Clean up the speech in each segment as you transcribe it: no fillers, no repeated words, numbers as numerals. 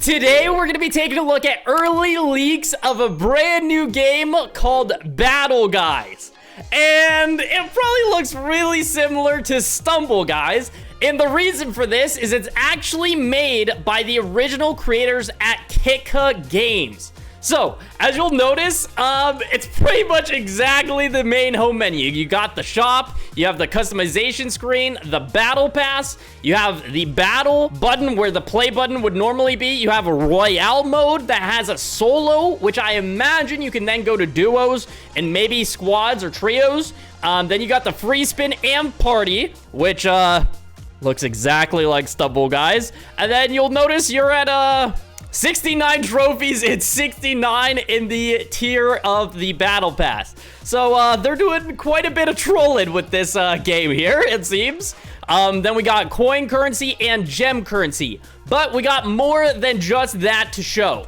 Today, we're going to be taking a look at early leaks of a brand new game called Battle Guys. And it probably looks really similar to Stumble Guys. And the reason for this is it's actually made by the original creators at Kitka Games. So, as you'll notice, it's pretty much exactly the main home menu. You got the shop, you have the customization screen, the battle pass, you have the battle button where the play button would normally be, you have a royale mode that has a solo, which I imagine you can then go to duos and maybe squads or trios. Then you got the free spin and party, which looks exactly like Stumble Guys. And then you'll notice you're at 69 trophies. It's 69 in the tier of the battle pass. So they're doing quite a bit of trolling with this game here, it seems. Then we got coin currency and gem currency, but we got more than just that to show.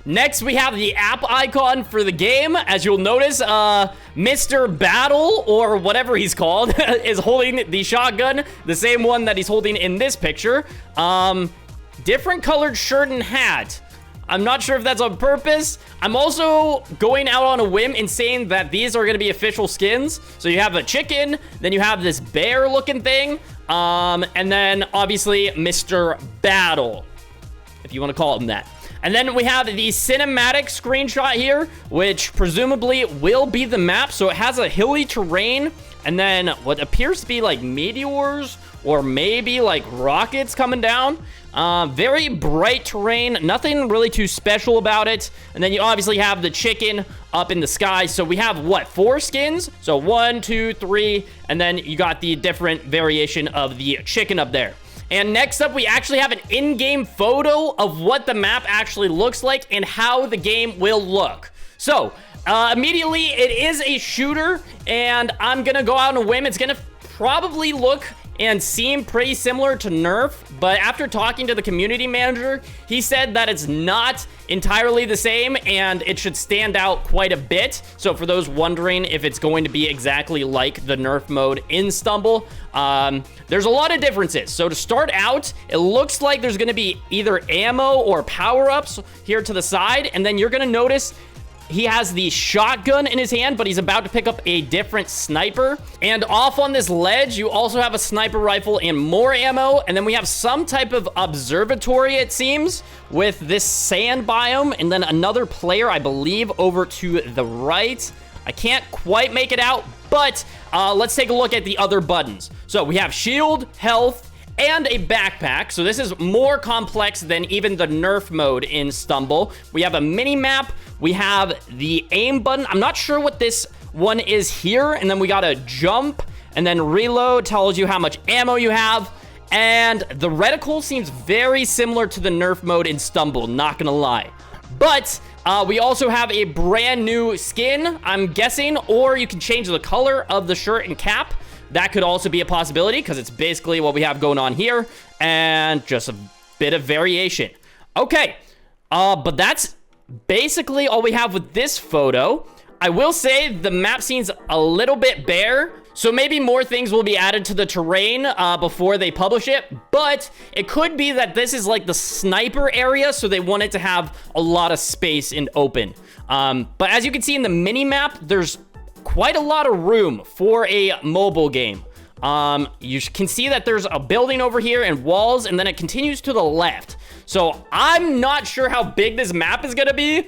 Next, we have the app icon for the game. As you'll notice, Mr. Battle, or whatever he's called, is holding the shotgun, the same one that he's holding in this picture. Different colored shirt and hat. I'm not sure if that's on purpose. I'm also going out on a whim and saying that these are going to be official skins. So you have a chicken, then you have this bear looking thing, and then obviously Mr. Battle, if you want to call him that. And then we have the cinematic screenshot here, which presumably will be the map. So it has a hilly terrain and then what appears to be like meteors or maybe like rockets coming down. Very bright terrain, nothing really too special about it. And then you obviously have the chicken up in the sky. So we have what, 4 skins? So 1, 2, 3, and then you got the different variation of the chicken up there. And next up, we actually have an in-game photo of what the map actually looks like and how the game will look. So, immediately, it is a shooter, and I'm gonna go out on a whim. It's gonna probably look and seem pretty similar to Nerf, but after talking to the community manager, he said that it's not entirely the same and it should stand out quite a bit. So for those wondering if it's going to be exactly like the Nerf mode in Stumble, there's a lot of differences. So to start out, it looks like there's gonna be either ammo or power-ups here to the side, and then you're gonna notice he has the shotgun in his hand, but he's about to pick up a different sniper. And off on this ledge, you also have a sniper rifle and more ammo. And then we have some type of observatory, it seems, with this sand biome. And then another player, I believe, over to the right. I can't quite make it out, but let's take a look at the other buttons. So we have shield, health, and a backpack. So this is more complex than even the Nerf mode in Stumble. We have a mini map. We have the aim button. I'm not sure what this one is here. And then we got a jump, and then reload tells you how much ammo you have. And the reticle seems very similar to the Nerf mode in Stumble, not gonna lie. But we also have a brand new skin, I'm guessing, or you can change the color of the shirt and cap. That could also be a possibility because it's basically what we have going on here and just a bit of variation. Okay, but that's basically all we have with this photo. I will say the map seems a little bit bare, so maybe more things will be added to the terrain before they publish it, but it could be that this is like the sniper area, so they wanted to have a lot of space and open. But as you can see in the mini map, there's quite a lot of room for a mobile game. You can see that there's a building over here and walls, and then it continues to the left. So I'm not sure how big this map is gonna be,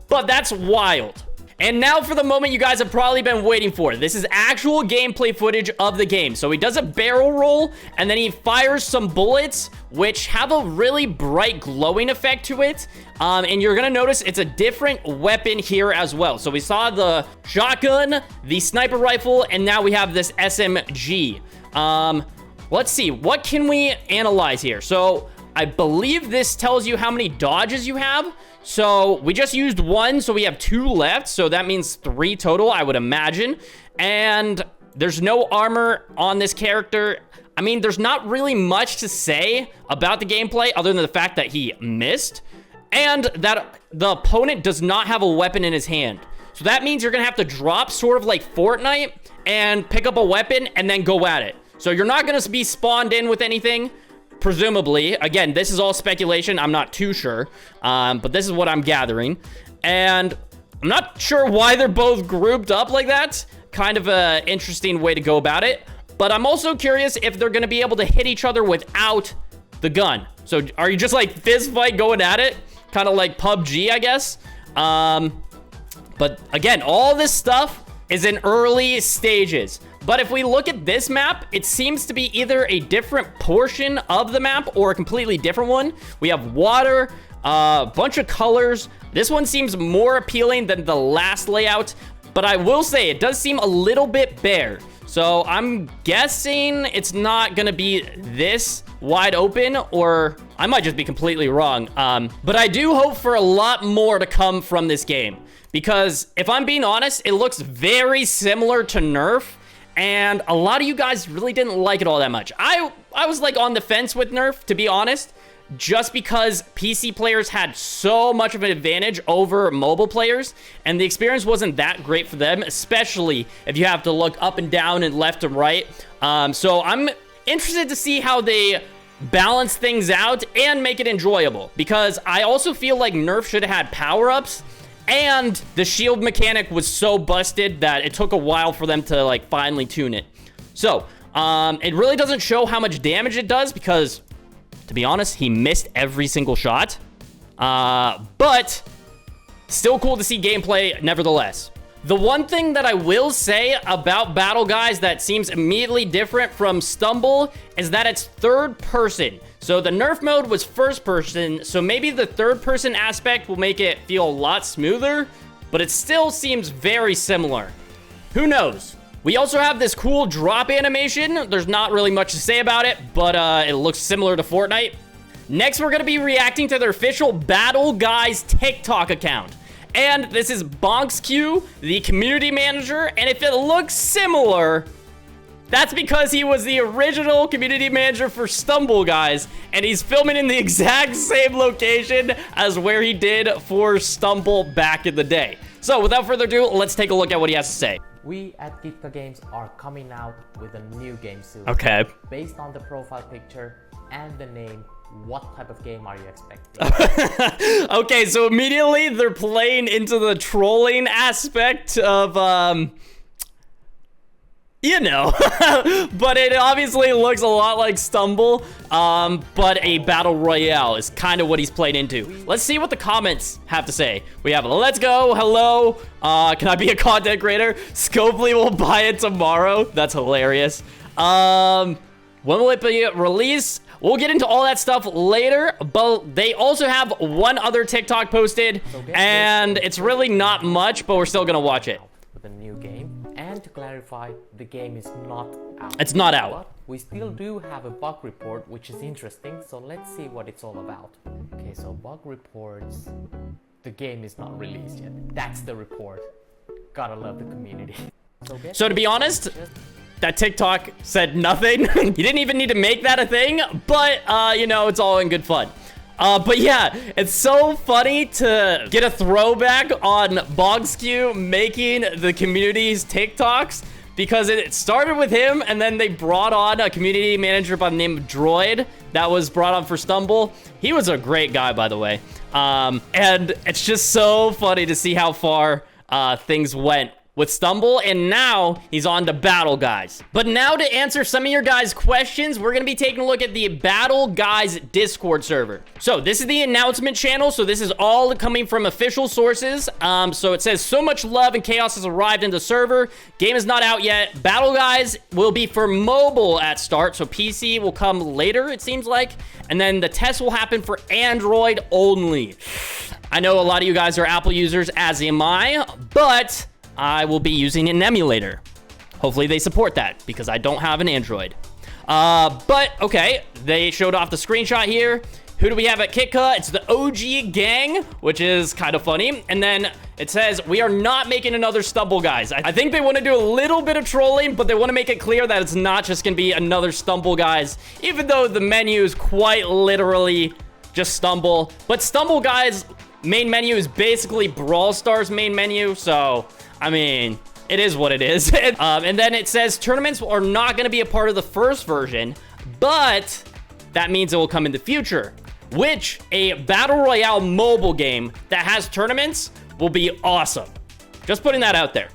but that's wild. And now for the moment you guys have probably been waiting for. This is actual gameplay footage of the game. So he does a barrel roll, and then he fires some bullets, which have a really bright glowing effect to it. And you're gonna notice it's a different weapon here as well. So we saw the shotgun, the sniper rifle, and now we have this SMG. Let's see, what can we analyze here? So I believe this tells you how many dodges you have. So we just used 1, so we have 2 left. So that means 3 total, I would imagine. And there's no armor on this character. I mean, there's not really much to say about the gameplay other than the fact that he missed and that the opponent does not have a weapon in his hand. So that means you're gonna have to drop sort of like Fortnite and pick up a weapon and then go at it. So you're not gonna be spawned in with anything. presumably. Again, this is all speculation. I'm not too sure, but this is what I'm gathering. And I'm not sure why they're both grouped up like that. Kind of an interesting way to go about it. But I'm also curious if they're going to be able to hit each other without the gun. So are you just like fist fight going at it? Kind of like PUBG, I guess. But again, all this stuff is in early stages. But if we look at this map, it seems to be either a different portion of the map or a completely different one. We have water, a bunch of colors. This one seems more appealing than the last layout. But I will say it does seem a little bit bare. So I'm guessing it's not going to be this wide open, or I might just be completely wrong. But I do hope for a lot more to come from this game, because if I'm being honest, it looks very similar to Nerf, and a lot of you guys really didn't like it all that much. I was like on the fence with Nerf, to be honest, just because PC players had so much of an advantage over mobile players, and the experience wasn't that great for them, especially if you have to look up and down and left and right. So I'm interested to see how they balance things out and make it enjoyable, because I also feel like Nerf should have had power-ups, and the shield mechanic was so busted that it took a while for them to like finally tune it. So it really doesn't show how much damage it does, because to be honest, he missed every single shot. But still cool to see gameplay nevertheless. The one thing that I will say about Battle Guys that seems immediately different from Stumble is that it's third person. So the Nerf mode was first person, so maybe the third person aspect will make it feel a lot smoother, but it still seems very similar. Who knows? We also have this cool drop animation. There's not really much to say about it, but it looks similar to Fortnite. Next, we're going to be reacting to their official Battle Guys TikTok account. And this is BonksQ, the community manager, and if it looks similar, that's because he was the original community manager for Stumble Guys, and he's filming in the exact same location as where he did for Stumble back in the day. So without further ado, let's take a look at what he has to say. We at Kitka Games are coming out with a new game soon. Okay. Based on the profile picture and the name, what type of game are you expecting? Okay, so immediately they're playing into the trolling aspect of, you know, but it obviously looks a lot like Stumble, but a battle royale is kind of what he's played into. Let's see what the comments have to say. We have, let's go, hello, can I be a content creator? Scopely will buy it tomorrow. That's hilarious. When will it be released? We'll get into all that stuff later, but they also have one other TikTok posted, and it's really not much, but we're still gonna watch it. With a new game. And to clarify, the game is not out. It's not out. But we still do have a bug report, which is interesting. So let's see what it's all about. Okay, so bug reports. The game is not released yet. That's the report. Gotta love the community. So to be honest, that TikTok said nothing. You didn't even need to make that a thing, but you know, it's all in good fun. But yeah, it's so funny to get a throwback on BonksQ making the community's TikToks, because it started with him, and then they brought on a community manager by the name of Droid that was brought on for Stumble. He was a great guy, by the way. And it's just so funny to see how far things went with Stumble, and now he's on to Battle Guys. But now to answer some of your guys' questions, we're gonna be taking a look at the Battle Guys Discord server. So this is the announcement channel, so this is all coming from official sources. So it says, so much love and chaos has arrived in the server. Game is not out yet. Battle Guys will be for mobile at start, so PC will come later, it seems like. And then the test will happen for Android only. I know a lot of you guys are Apple users, as am I, but I will be using an emulator. Hopefully they support that, because I don't have an Android. But, okay, they showed off the screenshot here. Who do we have at Kitka? It's the OG gang, which is kind of funny. And then it says, we are not making another Stumble Guys. I think they want to do a little bit of trolling, but they want to make it clear that it's not just going to be another Stumble Guys, even though the menu is quite literally just Stumble. But Stumble Guys' main menu is basically Brawl Stars' main menu, so I mean, it is what it is. And then it says tournaments are not going to be a part of the first version, but that means it will come in the future, which a Battle Royale mobile game that has tournaments will be awesome. Just putting that out there.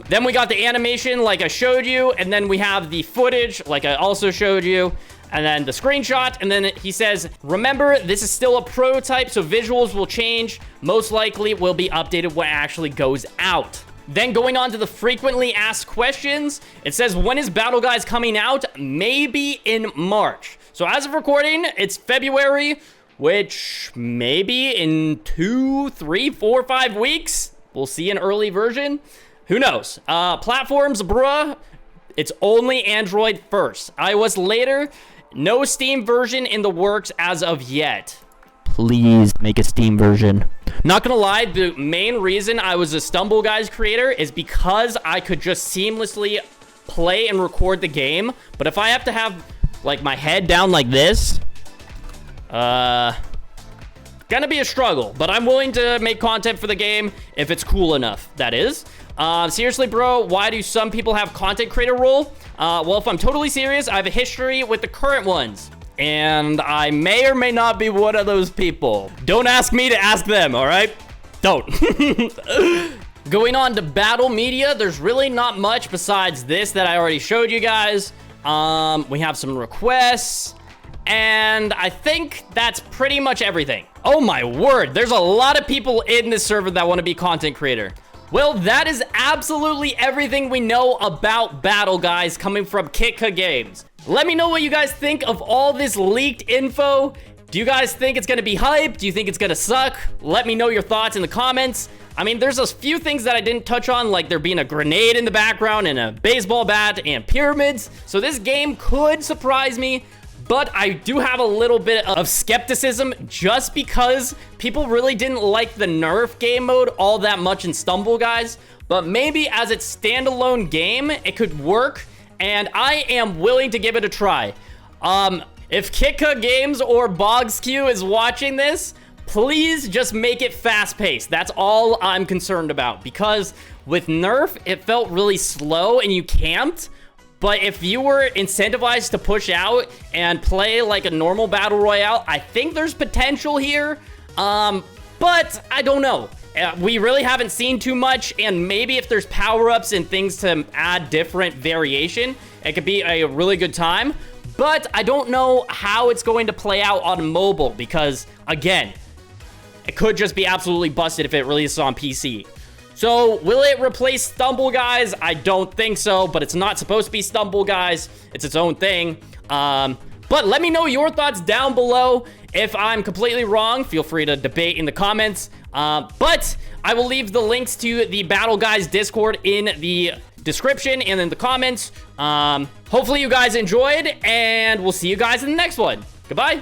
Then we got the animation like I showed you, and then we have the footage like I also showed you, and then the screenshot, and then he says, remember, this is still a prototype, so visuals will change. Most likely will be updated when it actually goes out. Then going on to the frequently asked questions, it says, when is Battle Guys coming out? Maybe in March. So as of recording, it's February, which maybe in 2, 3, 4, 5 weeks, we'll see an early version. Who knows? Platforms, bruh, it's only Android first. iOS later. No Steam version in the works as of yet. Please make a Steam version. Not gonna lie, the main reason I was a Stumble Guys creator is because I could just seamlessly play and record the game. But if I have to have, like, my head down like this, gonna be a struggle. But I'm willing to make content for the game if it's cool enough, that is. Seriously, bro, why do some people have content creator role? Well, if I'm totally serious, I have a history with the current ones. And I may or may not be one of those people. Don't ask me to ask them, all right? Don't. Going on to battle media, there's really not much besides this that I already showed you guys. We have some requests, and I think that's pretty much everything. Oh my word, there's a lot of people in this server that want to be content creator. Well, that is absolutely everything we know about Battle Guys coming from Kitka Games. Let me know what you guys think of all this leaked info. Do you guys think it's gonna be hype? Do you think it's gonna suck? Let me know your thoughts in the comments. I mean, there's a few things that I didn't touch on, like there being a grenade in the background and a baseball bat and pyramids. So this game could surprise me, but I do have a little bit of skepticism just because people really didn't like the nerf game mode all that much in Stumble Guys. But maybe as its standalone game, it could work, and I am willing to give it a try. If Kitka Games or BogsQ is watching this, please just make it fast-paced. That's all I'm concerned about, because with nerf, it felt really slow and you camped. But if you were incentivized to push out and play like a normal battle royale, I think there's potential here. But I don't know. We really haven't seen too much, and maybe if there's power-ups and things to add different variation, it could be a really good time. But I don't know how it's going to play out on mobile because, again, it could just be absolutely busted if it releases on PC. So, will it replace Stumble Guys? I don't think so, but it's not supposed to be Stumble Guys. It's its own thing. But let me know your thoughts down below. If I'm completely wrong, feel free to debate in the comments. But I will leave the links to the Battle Guys Discord in the description and in the comments. Hopefully you guys enjoyed, and we'll see you guys in the next one. Goodbye.